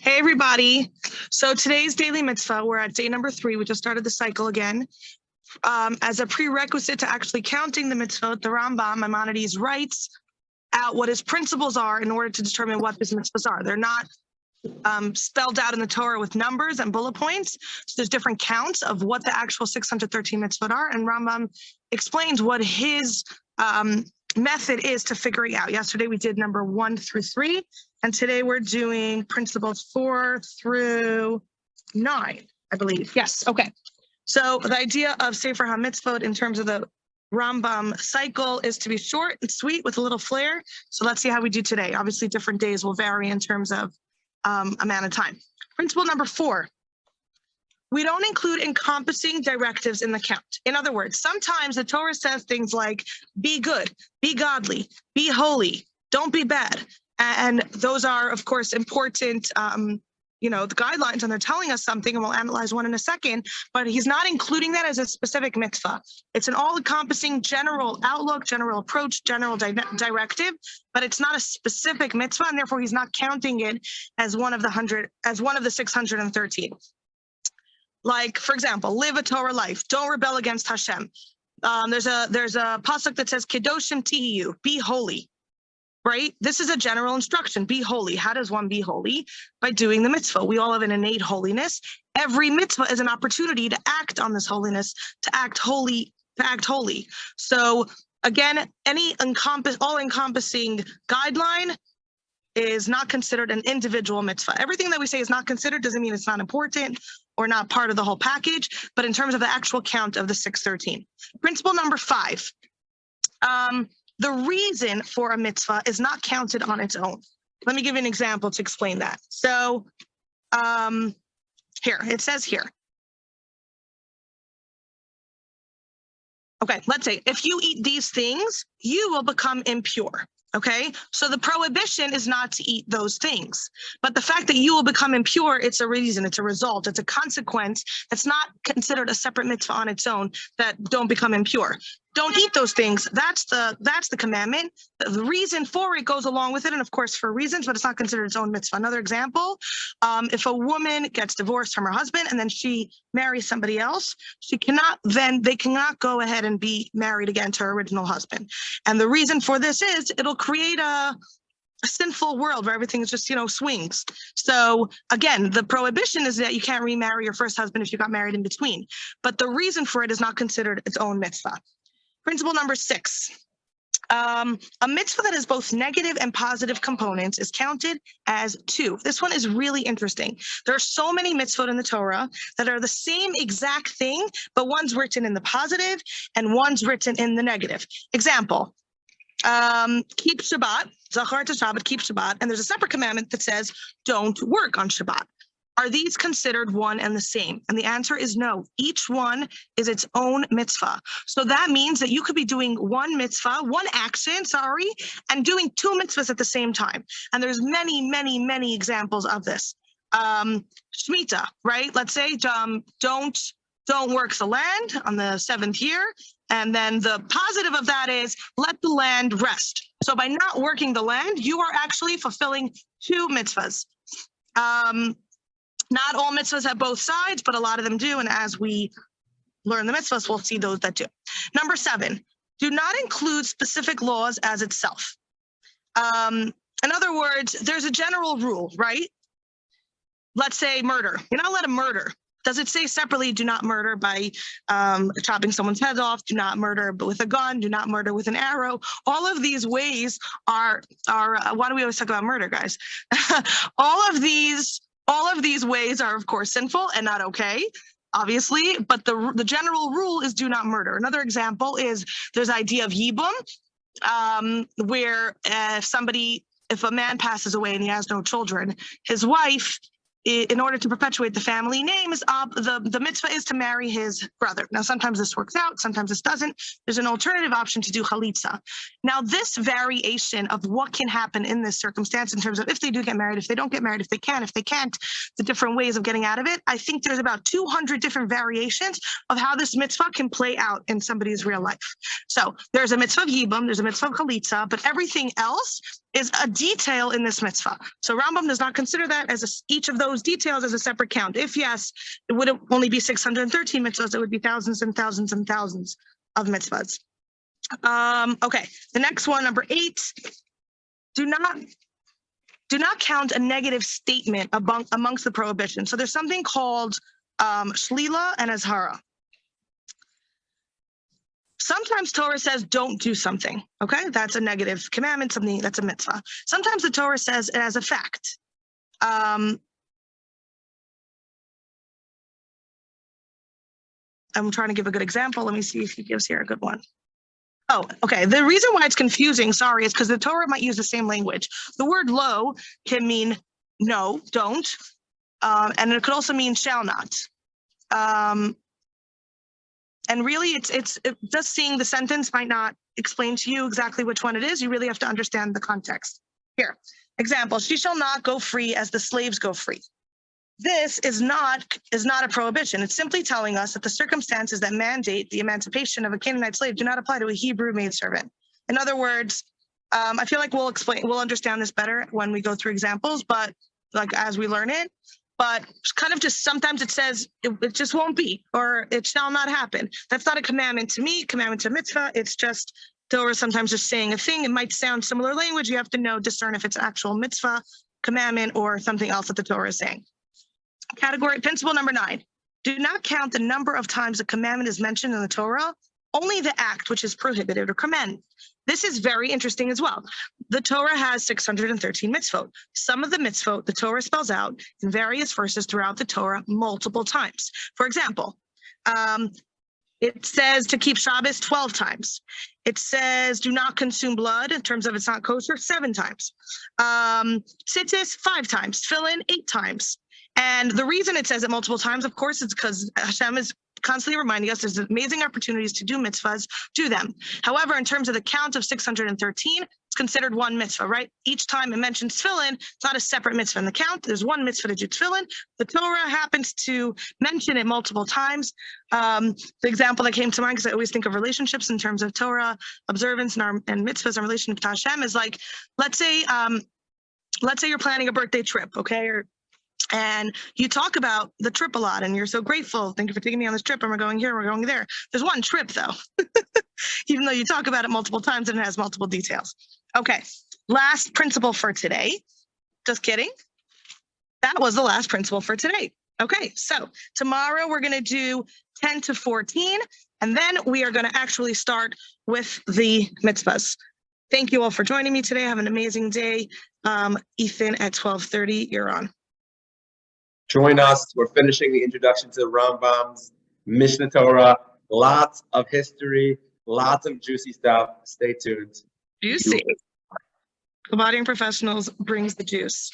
Hey, everybody. So today's daily mitzvah, we're at day number 3. We just started the cycle again. As a prerequisite to actually counting the mitzvah, the Rambam, Maimonides, writes out what his principles are in order to determine what his mitzvahs are. They're not spelled out in the Torah with numbers and bullet points. So there's different counts of what the actual 613 mitzvot are. And Rambam explains what his method is to figuring out. Yesterday we did number 1 through 3, and today we're doing principles 4 through 9, I believe. Yes, okay. So the idea of Sefer Hamitzvot in terms of the Rambam cycle is to be short and sweet with a little flair. So let's see how we do today. Obviously, different days will vary in terms of amount of time. Principle number 4. We don't include encompassing directives in the count. In other words, sometimes the Torah says things like, be good, be godly, be holy, don't be bad. And those are, of course, important, the guidelines, and they're telling us something, and we'll analyze one in a second, but he's not including that as a specific mitzvah. It's an all-encompassing general outlook, general approach, general directive, but it's not a specific mitzvah, and therefore he's not counting it as one of the 613. Like, for example, live a Torah life. Don't rebel against Hashem. There's a pasuk that says, Kedoshim tihiyu, be holy, right? This is a general instruction, be holy. How does one be holy? By doing the mitzvah. We all have an innate holiness. Every mitzvah is an opportunity to act on this holiness, to act holy. So again, any all-encompassing guideline is not considered an individual mitzvah. Everything that we say is not considered doesn't mean it's not important or not part of the whole package, but in terms of the actual count of the 613. Principle number 5. The reason for a mitzvah is not counted on its own. Let me give you an example to explain that. So here, it says here. Okay, let's say if you eat these things, you will become impure. Okay, so the prohibition is not to eat those things, but the fact that you will become impure, it's a reason, it's a result, it's a consequence. That's not considered a separate mitzvah on its own, that don't become impure. Don't eat those things. That's the commandment. The reason for it goes along with it, and of course for reasons, but it's not considered its own mitzvah. Another example, if a woman gets divorced from her husband and then she marries somebody else, they cannot go ahead and be married again to her original husband. And the reason for this is it'll create a sinful world where everything is just, swings. So again, the prohibition is that you can't remarry your first husband if you got married in between. But the reason for it is not considered its own mitzvah. Principle number 6. A mitzvah that has both negative and positive components is counted as 2. This one is really interesting. There are so many mitzvot in the Torah that are the same exact thing, but one's written in the positive and one's written in the negative. Example, keep Shabbat, Zachar to Shabbat, keep Shabbat, and there's a separate commandment that says don't work on Shabbat. Are these considered one and the same? And the answer is no. Each one is its own mitzvah. So that means that you could be doing one action, and doing 2 mitzvahs at the same time. And there's many, many, many examples of this. Shemitah, right? Let's say don't work the land on the 7th year. And then the positive of that is let the land rest. So by not working the land, you are actually fulfilling 2 mitzvahs. Not all mitzvahs have both sides, but a lot of them do. And as we learn the mitzvahs, we'll see those that do. Number 7, do not include specific laws as itself. In other words, there's a general rule, right? Let's say murder. You're not allowed to murder. Does it say separately, do not murder by chopping someone's head off, do not murder with a gun, do not murder with an arrow? All of these ways are why do we always talk about murder, guys? All of these ways are, of course, sinful and not okay, obviously, but the general rule is do not murder. Another example is there's the idea of yibum, where if a man passes away and he has no children, his wife, in order to perpetuate the family name, the mitzvah is to marry his brother. Now, sometimes this works out, sometimes this doesn't. There's an alternative option to do chalitza. Now, this variation of what can happen in this circumstance in terms of if they do get married, if they don't get married, if they can, if they can't, the different ways of getting out of it, I think there's about 200 different variations of how this mitzvah can play out in somebody's real life. So there's a mitzvah of yibum, there's a mitzvah of chalitza, but everything else is a detail in this mitzvah. So Rambam does not consider that as each of those details as a separate count. If yes, it would only be 613 mitzvahs. It would be thousands and thousands and thousands of mitzvahs. Okay, the next one, number 8. Do not count a negative statement amongst the prohibitions. So there's something called shlila and azhara. Sometimes Torah says don't do something, okay? That's a negative commandment, something that's a mitzvah. Sometimes the Torah says it as a fact. I'm trying to give a good example. Let me see if he gives here a good one. Oh, okay. The reason why it's confusing, sorry, is because the Torah might use the same language. The word lo can mean no, don't, and it could also mean shall not. And really, it's just seeing the sentence might not explain to you exactly which one it is. You really have to understand the context. Here, example, she shall not go free as the slaves go free. This is not a prohibition. It's simply telling us that the circumstances that mandate the emancipation of a Canaanite slave do not apply to a Hebrew maidservant. In other words, I feel like we'll understand this better when we go through examples, but like as we learn it. But kind of just sometimes it says it just won't be, or it shall not happen. That's not a commandment to me, commandment to mitzvah. It's just Torah sometimes just saying a thing. It might sound similar language. You have to discern if it's actual mitzvah, commandment, or something else that the Torah is saying. Category principle number 9. Do not count the number of times a commandment is mentioned in the Torah, only the act which is prohibited or commanded. This is very interesting as well. The Torah has 613 mitzvot. Some of the mitzvot the Torah spells out in various verses throughout the Torah multiple times. For example, it says to keep Shabbos 12 times. It says do not consume blood in terms of it's not kosher 7 times. Tzitzis 5 times. Tefillin 8 times. And the reason it says it multiple times, of course, it's because Hashem is constantly reminding us there's amazing opportunities to do mitzvahs, do them. However, in terms of the count of 613, it's considered one mitzvah, right? Each time it mentions tefillin, it's not a separate mitzvah in the count. There's one mitzvah to do tefillin. The Torah happens to mention it multiple times. The example that came to mind, because I always think of relationships in terms of Torah observance and mitzvahs and relationship to Hashem, is like, let's say you're planning a birthday trip, okay, and you talk about the trip a lot and you're so grateful. Thank you for taking me on this trip and we're going here, we're going there. There's one trip though, even though you talk about it multiple times and it has multiple details. Okay, last principle for today. Just kidding. That was the last principle for today. Okay, so tomorrow we're gonna do 10 to 14 and then we are gonna actually start with the mitzvahs. Thank you all for joining me today. Have an amazing day. Ethan at 12:30, you're on. Join us. We're finishing the introduction to the Rambam's Mishnah Torah. Lots of history, lots of juicy stuff. Stay tuned. Juicy. Combating Professionals brings the juice.